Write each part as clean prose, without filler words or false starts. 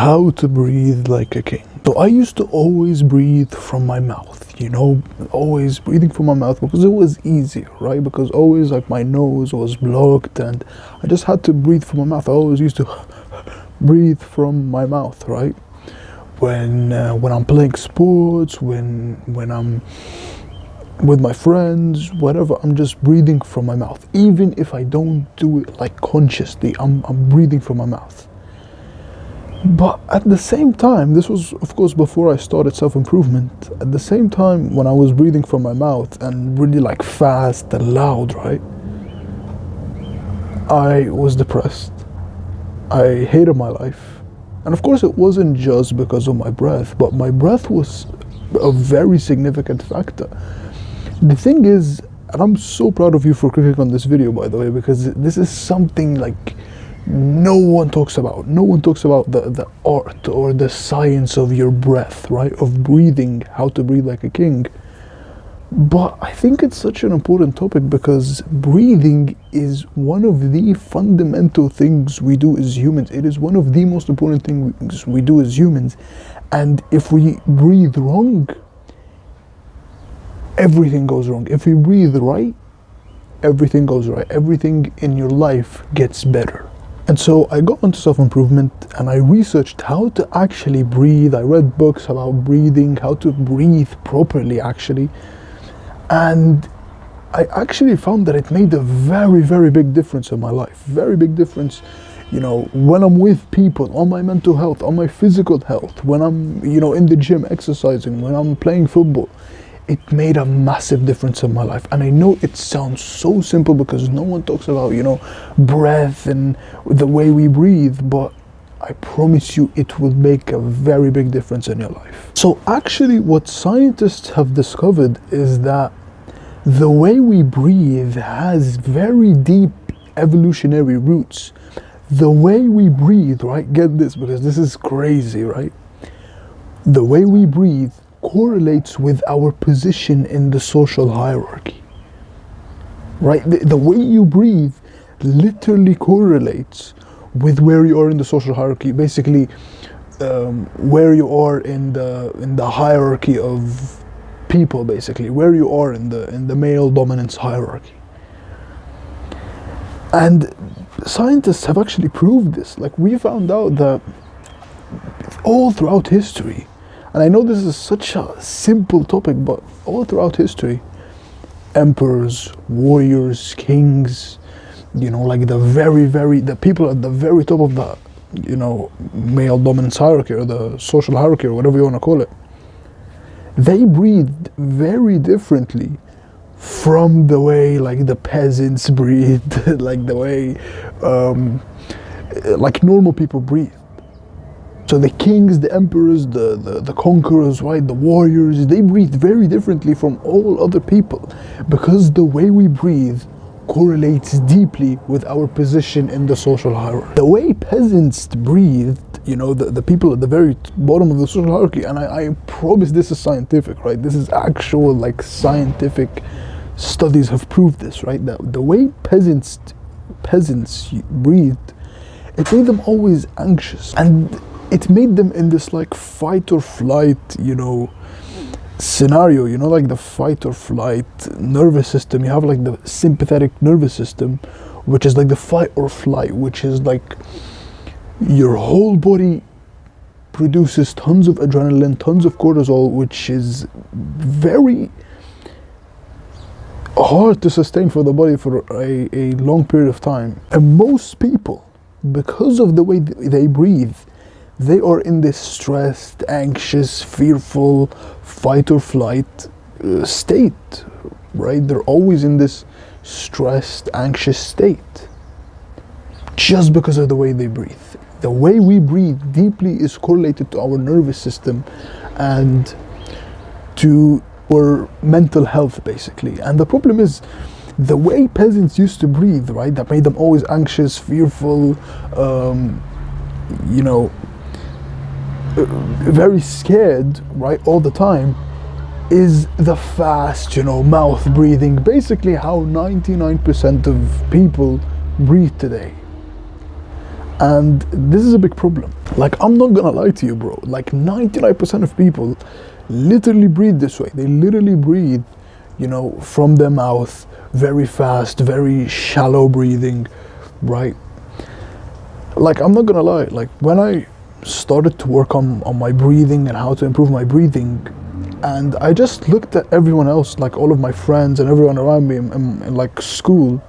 how to breathe like a king. So I used to always breathe from my mouth, always breathing from my mouth because it was easier, right? Because always like my nose was blocked and I just had to breathe from my mouth. I always used to breathe from my mouth, right? When I'm playing sports, when I'm with my friends, whatever, I'm just breathing from my mouth. Even if I don't do it like consciously, I'm breathing from my mouth. But at the same time, this was of course before I started self-improvement, at the same time when I was breathing from my mouth and really like fast and loud, right? I was depressed. I hated my life. And of course it wasn't just because of my breath, but my breath was a very significant factor. The thing is, and I'm so proud of you for clicking on this video, by the way, because this is something like no one talks about. No one talks about the art or the science of your breath, right? Of breathing, how to breathe like a king. But I think it's such an important topic because breathing is one of the fundamental things we do as humans. It is one of the most important things we do as humans. And if we breathe wrong, everything goes wrong. If we breathe right, everything goes right. Everything in your life gets better. And so I got into self-improvement and I researched how to actually breathe. I read books about breathing, how to breathe properly actually. And I actually found that it made a very, very big difference in my life. Very big difference, when I'm with people, on my mental health, on my physical health, when I'm, in the gym exercising, when I'm playing football. It made a massive difference in my life. And I know it sounds so simple because no one talks about, breath and the way we breathe, but I promise you it will make a very big difference in your life. So actually what scientists have discovered is that the way we breathe has very deep evolutionary roots. The way we breathe, right? Get this, because this is crazy, right? The way we breathe correlates with our position in the social hierarchy, right? The way you breathe literally correlates with where you are in the social hierarchy. Basically, where you are in the hierarchy of people. Basically, where you are in the male dominance hierarchy. And scientists have actually proved this. Like, we found out that all throughout history. And I know this is such a simple topic, but all throughout history, emperors, warriors, kings, like the people at the very top of the, male dominance hierarchy or the social hierarchy or whatever you want to call it, they breathed very differently from the way like the peasants breathed, like the way like normal people breathe. So the kings, the emperors, the conquerors, right, the warriors, they breathe very differently from all other people because the way we breathe correlates deeply with our position in the social hierarchy. The way peasants breathed, the people at the very bottom of the social hierarchy, and I promise this is scientific, right? This is actual like scientific studies have proved this, right? That the way peasants breathed, it made them always anxious, and it made them in this like fight or flight, scenario, like the fight or flight nervous system. You have like the sympathetic nervous system, which is like the fight or flight, which is like your whole body produces tons of adrenaline, tons of cortisol, which is very hard to sustain for the body for a long period of time. And most people, because of the way they breathe, they are in this stressed, anxious, fearful, fight or flight state, right? They're always in this stressed, anxious state just because of the way they breathe. The way we breathe deeply is correlated to our nervous system and to our mental health, basically. And the problem is, the way peasants used to breathe, right, that made them always anxious, fearful, very scared, right, all the time, is the fast, mouth breathing. Basically how 99% of people breathe today. And this is a big problem. Like, I'm not gonna lie to you, bro. Like 99% of people literally breathe this way. They literally breathe, you know, from their mouth, very fast, very shallow breathing, right? Like, I'm not gonna lie, like when I started to work on my breathing and how to improve my breathing, and I just looked at everyone else, like all of my friends and everyone around me in like school,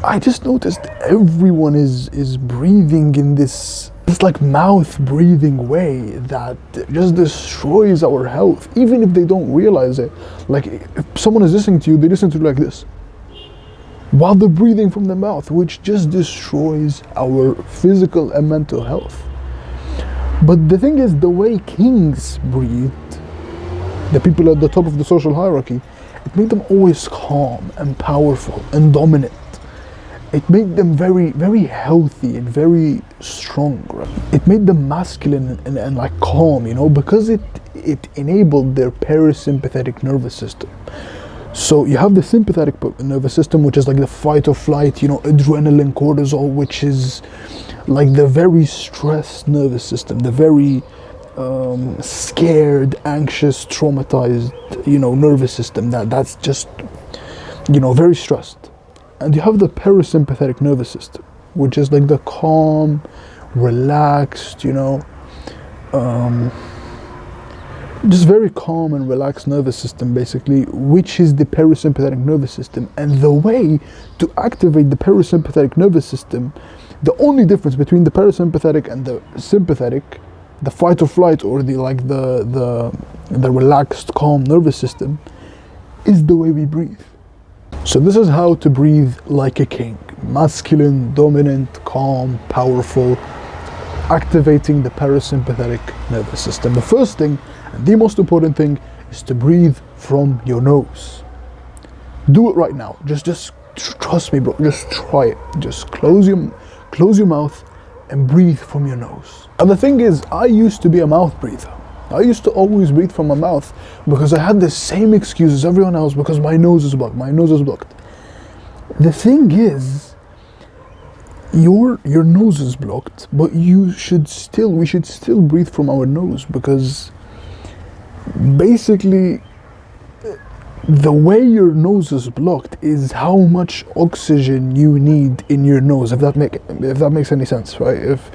I just noticed everyone is breathing in this like mouth breathing way that just destroys our health, even if they don't realize it. Like, if someone is listening to you, they listen to you like this, while they're breathing from the mouth, which just destroys our physical and mental health. But the thing is, the way kings breathed, the people at the top of the social hierarchy, it made them always calm and powerful and dominant. It made them very, very healthy and very strong. Right? It made them masculine and like calm, you know, because it enabled their parasympathetic nervous system. So you have the sympathetic nervous system, which is like the fight or flight, you know, adrenaline, cortisol, which is like the very stressed nervous system, the very scared, anxious, traumatized, you know, nervous system that's just, you know, very stressed. And you have the parasympathetic nervous system, which is like the calm, relaxed, you know, just very calm and relaxed nervous system, basically, which is the parasympathetic nervous system. And the way to activate the parasympathetic nervous system, the only difference between the parasympathetic and the sympathetic, the fight or flight, or the relaxed, calm nervous system, is the way we breathe. So this is how to breathe like a king. Masculine, dominant, calm, powerful, activating the parasympathetic nervous system. The first thing, and the most important thing, is to breathe from your nose. Do it right now. Just trust me, bro. Just try it. Just close your mouth and breathe from your nose. And the thing is, I used to be a mouth breather. I used to always breathe from my mouth because I had the same excuse as everyone else, because my nose is blocked. My nose is blocked. The thing is, your nose is blocked, but we should still breathe from our nose, because basically the way your nose is blocked is how much oxygen you need in your nose, if that makes any sense, right? If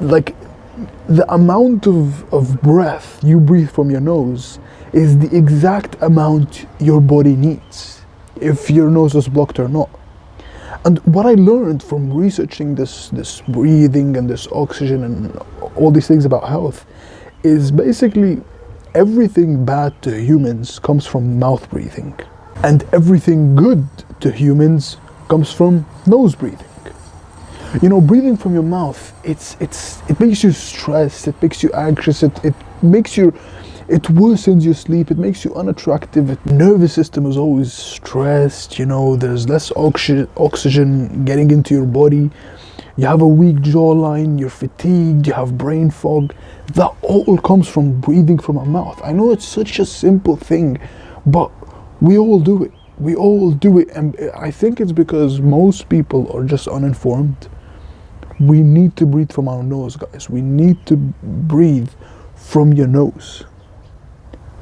like the amount of breath you breathe from your nose is the exact amount your body needs, if your nose is blocked or not. And what I learned from researching this breathing and this oxygen and all these things about health is basically everything bad to humans comes from mouth breathing, and everything good to humans comes from nose breathing. You know, breathing from your mouth, it makes you stressed, it makes you anxious, it worsens your sleep, it makes you unattractive. The nervous system is always stressed, you know, there's less oxygen getting into your body. You have a weak jawline, you're fatigued, you have brain fog. That all comes from breathing from our mouth. I know it's such a simple thing, but we all do it. We all do it, and I think it's because most people are just uninformed. We need to breathe from our nose, guys. We need to breathe from your nose.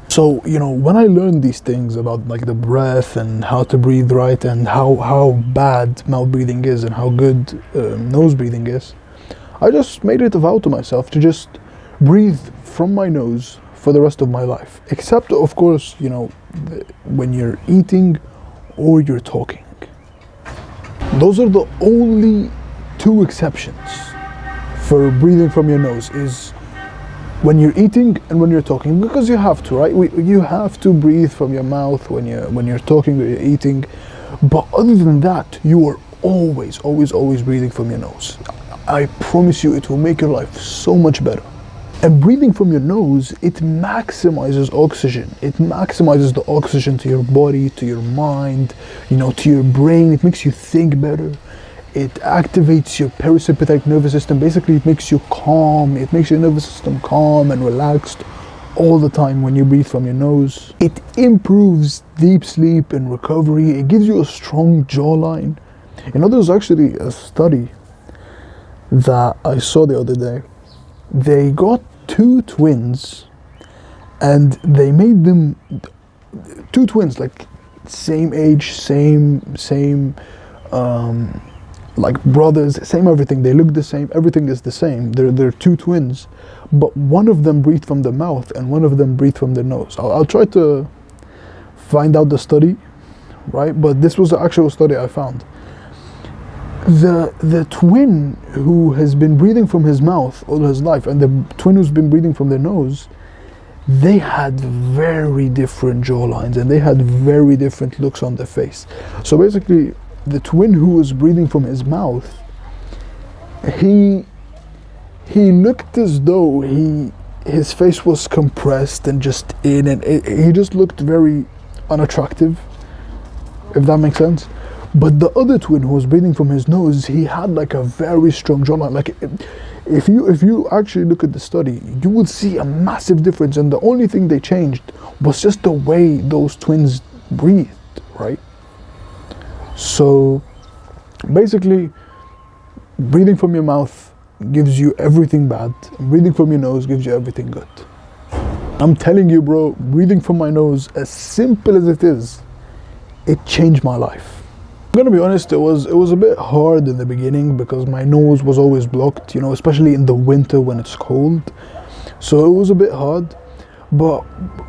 So, you know, when I learned these things about like the breath and how to breathe right and how bad mouth breathing is and how good nose breathing is, I just made it a vow to myself to just breathe from my nose for the rest of my life. Except, of course, you know, when you're eating or you're talking. Those are the only two exceptions for breathing from your nose, is when you're eating and when you're talking, because you have to, right? You have to breathe from your mouth when you're talking or you're eating. But other than that, you are always breathing from your nose. I promise you, it will make your life so much better. And breathing from your nose, it maximizes oxygen. It maximizes the oxygen to your body, to your mind, you know, to your brain. It makes you think better. It activates your parasympathetic nervous system. Basically, it makes you calm. It makes your nervous system calm and relaxed all the time when you breathe from your nose. It improves deep sleep and recovery. It gives you a strong jawline. You know, there's actually a study that I saw the other day. They got two twins and they made them two twins, like same age, same like brothers, same everything. They look the same, everything is the same. They're two twins, but one of them breathed from the mouth and one of them breathed from the nose. I'll try to find out the study, right? But this was the actual study I found. The twin who has been breathing from his mouth all his life and the twin who's been breathing from their nose, they had very different jawlines and they had very different looks on their face. So basically, the twin who was breathing from his mouth, he looked as though his face was compressed and just in, and he just looked very unattractive, if that makes sense. But the other twin who was breathing from his nose, he had like a very strong jawline. Like if you actually look at the study, you would see a massive difference, and the only thing they changed was just the way those twins breathed, right? So basically, breathing from your mouth gives you everything bad, and breathing from your nose gives you everything good. I'm telling you, bro, breathing from my nose, as simple as it is, it changed my life. I'm gonna be honest, it was a bit hard in the beginning because my nose was always blocked, you know, especially in the winter when it's cold. So it was a bit hard, but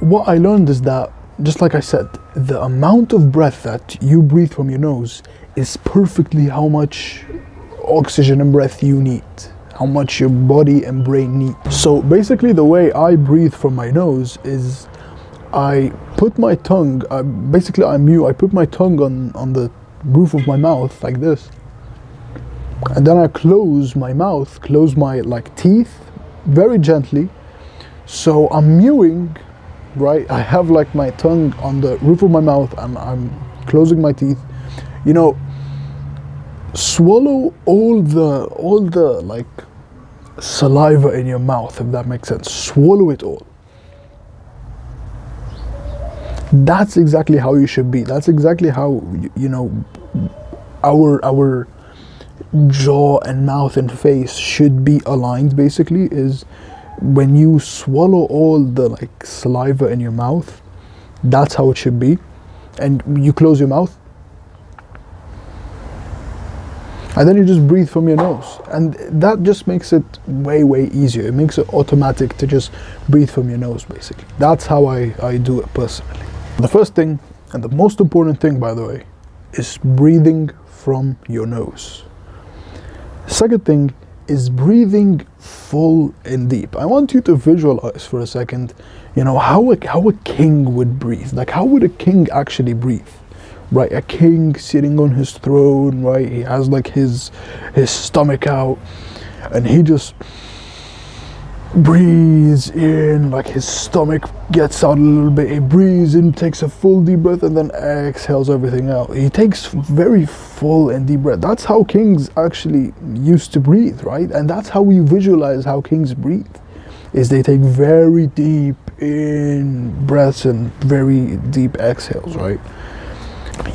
what I learned is that, just like I said, the amount of breath that you breathe from your nose is perfectly how much oxygen and breath you need, how much your body and brain need. So basically the way I breathe from my nose is I put my tongue, I put my tongue on the roof of my mouth like this, and then I close my mouth, close my like teeth very gently. So I'm mewing, right? I have like my tongue on the roof of my mouth and I'm closing my teeth. You know, swallow all the like saliva in your mouth, if that makes sense. Swallow it all. That's exactly how you should be. That's exactly how, you know, our jaw and mouth and face should be aligned, basically, is when you swallow all the like saliva in your mouth, that's how it should be. And you close your mouth and then you just breathe from your nose, and that just makes it way easier. It makes it automatic to just breathe from your nose, basically. That's how I do it personally. The first thing, and the most important thing, by the way, is breathing from your nose. Second thing is breathing full and deep. I want you to visualize for a second, you know, how a king would breathe. Like, how would a king actually breathe? Right, a king sitting on his throne, right? He has like his stomach out, and he just breathes in, like his stomach gets out a little bit. He breathes in, takes a full deep breath, and then exhales everything out. He takes very full and deep breath. That's how kings actually used to breathe, right? And that's how we visualize how kings breathe, is they take very deep in breaths and very deep exhales, right?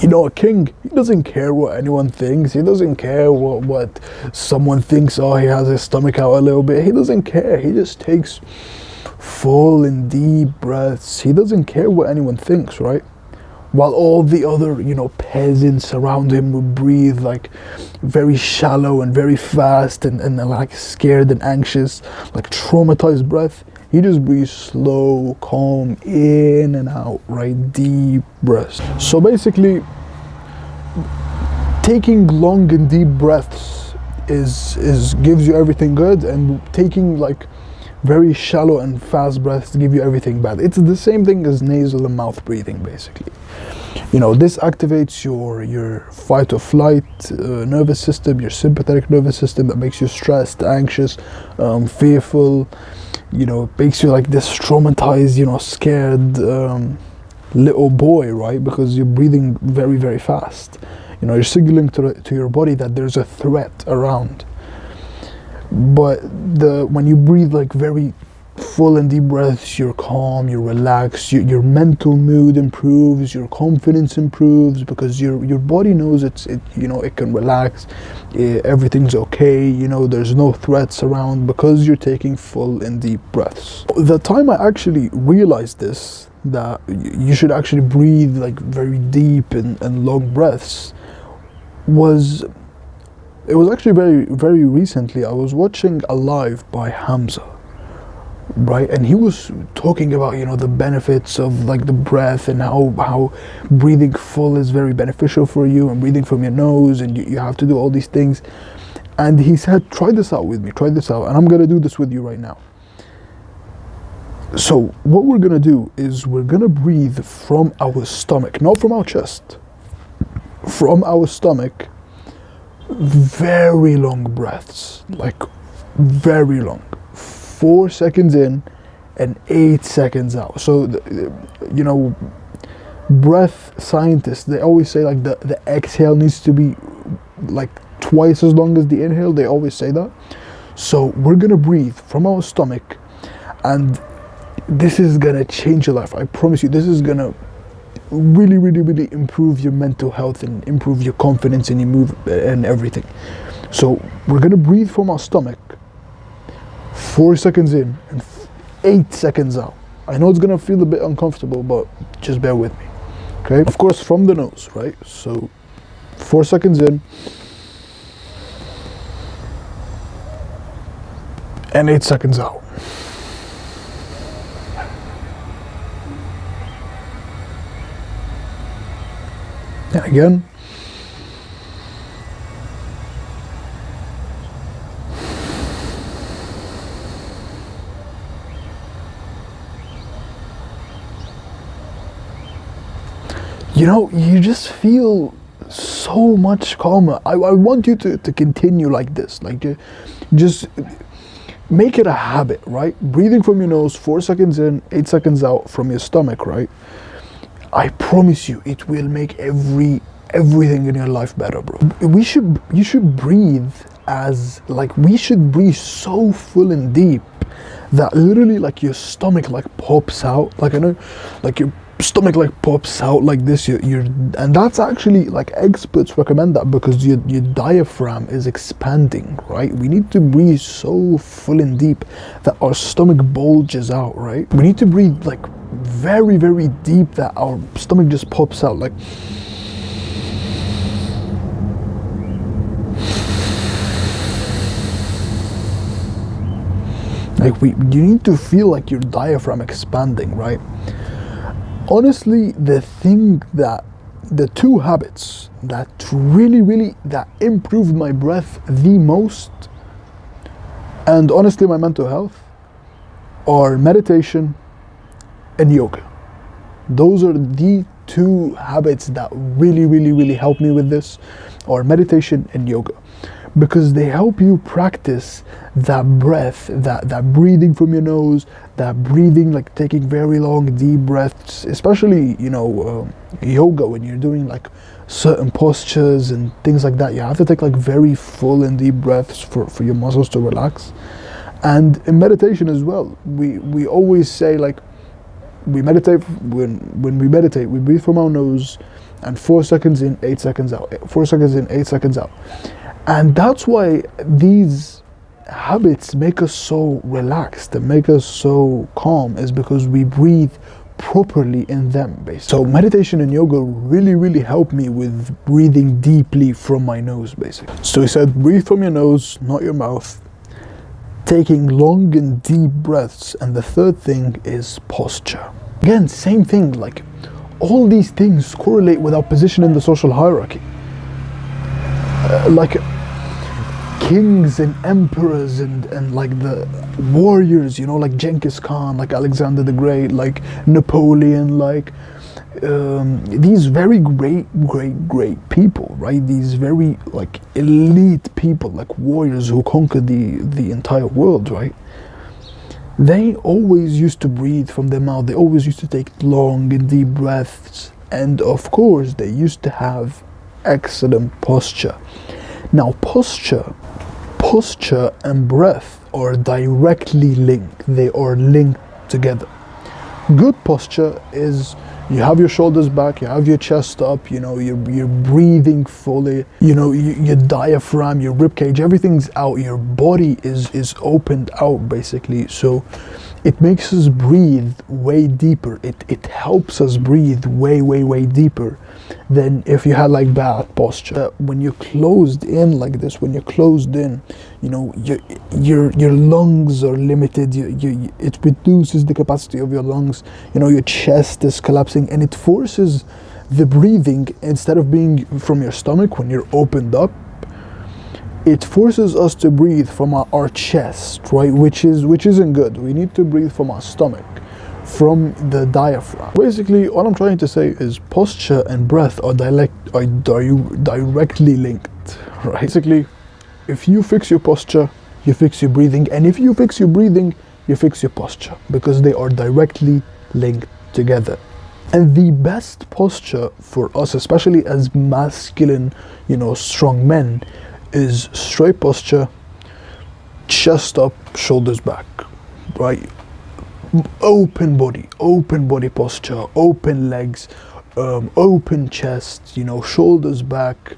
You know, a king, he doesn't care what anyone thinks. He doesn't care what someone thinks. Oh, he has his stomach out a little bit. He doesn't care. He just takes full and deep breaths. He doesn't care what anyone thinks, right? While all the other, you know, peasants around him would breathe like very shallow and very fast and like scared and anxious, like traumatized breath. He just breathes slow, calm, in and out, right? Deep breaths. So basically, taking long and deep breaths is gives you everything good, and taking like very shallow and fast breaths give you everything bad. It's the same thing as nasal and mouth breathing, basically. You know, this activates your fight or flight nervous system, your sympathetic nervous system, that makes you stressed, anxious, fearful. You know, it makes you like this traumatized, you know, scared little boy, right? Because you're breathing very fast. You know, you're signaling to your body that there's a threat around. But when you breathe like very full and deep breaths, you're calm, you're relaxed, your mental mood improves, your confidence improves, because your body knows it can relax, everything's okay, there's no threats around, because you're taking full and deep breaths. The time I actually realized this, that you should actually breathe like very deep and long breaths, it was actually very, very recently. I was watching a live by Hamza, right, and he was talking about the benefits of like the breath, and how breathing full is very beneficial for you, and breathing from your nose, and you have to do all these things. And he said, try this out with me, try this out, and I'm gonna do this with you right now. So what we're gonna do is we're gonna breathe from our stomach, not from our chest, from our stomach, very long breaths, like very long, 4 seconds in and 8 seconds out. So breath scientists, they always say like the exhale needs to be like twice as long as the inhale. They always say that. So we're gonna breathe from our stomach, and this is gonna change your life. I promise you, this is gonna really, really, really improve your mental health and improve your confidence and your move and everything. So we're gonna breathe from our stomach, 4 seconds in and 8 seconds out. I know it's gonna feel a bit uncomfortable, but just bear with me, okay? Of course, from the nose, right? So 4 seconds in and 8 seconds out. And again. You just feel so much calmer. I want you to continue like this. Like, just make it a habit, right? Breathing from your nose, 4 seconds in, 8 seconds out from your stomach, right? I promise you, it will make everything in your life better, bro. You should breathe we should breathe so full and deep that literally like your stomach like pops out. Like, I know, like your stomach like pops out like this. And that's actually, like, experts recommend that, because your diaphragm is expanding, right? We need to breathe so full and deep that our stomach bulges out, right? We need to breathe like very, very deep that our stomach just pops out, like. You need to feel like your diaphragm expanding, right? Honestly, the two habits that really that improved my breath the most, and honestly my mental health, are meditation and yoga. Those are the two habits that really help me with this, are meditation and yoga, because they help you practice that breath, that breathing from your nose, that breathing, like taking very long deep breaths, especially yoga, when you're doing like certain postures and things like that. You have to take like very full and deep breaths for your muscles to relax. And in meditation as well, we always say, like, we meditate, when we meditate, we breathe from our nose and 4 seconds in, 8 seconds out, 4 seconds in, 8 seconds out. And that's why these habits make us so relaxed and make us so calm, is because we breathe properly in them, basically. So meditation and yoga really help me with breathing deeply from my nose, basically. So he said, breathe from your nose, not your mouth, taking long and deep breaths. And the third thing is posture. Again, same thing, like all these things correlate with our position in the social hierarchy. Like kings and emperors and like the warriors, like Genghis Khan, like Alexander the Great, like Napoleon, like these very great people, right? These very like elite people, like warriors who conquered the entire world, right? They always used to breathe from their mouth. They always used to take long and deep breaths, and of course they used to have excellent posture. Now posture and breath are directly linked. They are linked together. Good posture is you have your shoulders back, you have your chest up, you're breathing fully, your diaphragm, your rib cage, everything's out, your body is opened out basically. So it makes us breathe way deeper. It helps us breathe way deeper than if you had like bad posture. When you're closed in like this, when you're closed in, your lungs are limited. It reduces the capacity of your lungs. Your chest is collapsing, and it forces the breathing, instead of being from your stomach when you're opened up, it forces us to breathe from our chest, right? Which isn't good. We need to breathe from our stomach, from the diaphragm. Basically, all I'm trying to say is posture and breath are directly linked, right? Basically, if you fix your posture, you fix your breathing, and if you fix your breathing, you fix your posture, because they are directly linked together. And the best posture for us, especially as masculine, strong men, is straight posture, chest up, shoulders back, right? Open body posture, open legs, open chest, shoulders back,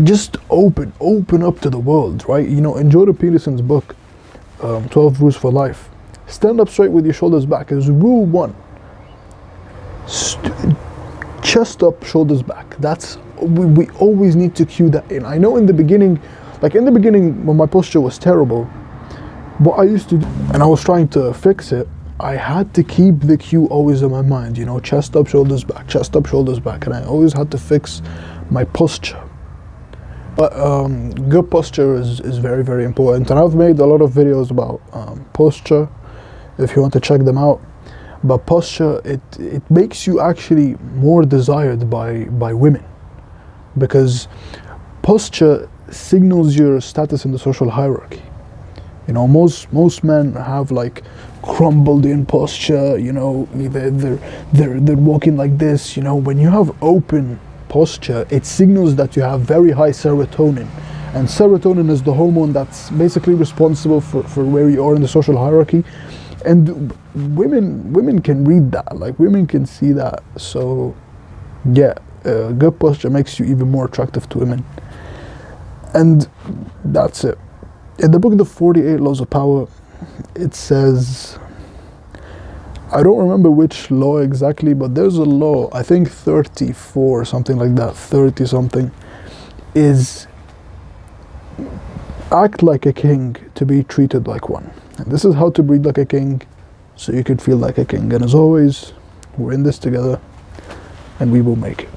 just open up to the world, right? In Jordan Peterson's book, 12 Rules for Life, stand up straight with your shoulders back is rule 1. Chest up, shoulders back. We always need to cue that in. I know in the beginning when my posture was terrible, what I used to do, and I was trying to fix it, I had to keep the cue always in my mind, chest up, shoulders back, chest up, shoulders back, and I always had to fix my posture. But good posture is very important, and I've made a lot of videos about posture, if you want to check them out. But posture, it makes you actually more desired by women, because posture signals your status in the social hierarchy. Most men have like crumbled in posture, they're walking like this. When you have open posture, it signals that you have very high serotonin, and serotonin is the hormone that's basically responsible for where you are in the social hierarchy. And women can read that, like women can see that. So yeah, good posture makes you even more attractive to women. And that's it. In the book The 48 Laws of Power, it says, I don't remember which law exactly, but there's a law, I think 34, something like that, 30 something, is act like a king to be treated like one. And this is how to breathe like a king, so you could feel like a king. And as always, we're in this together, and we will make it.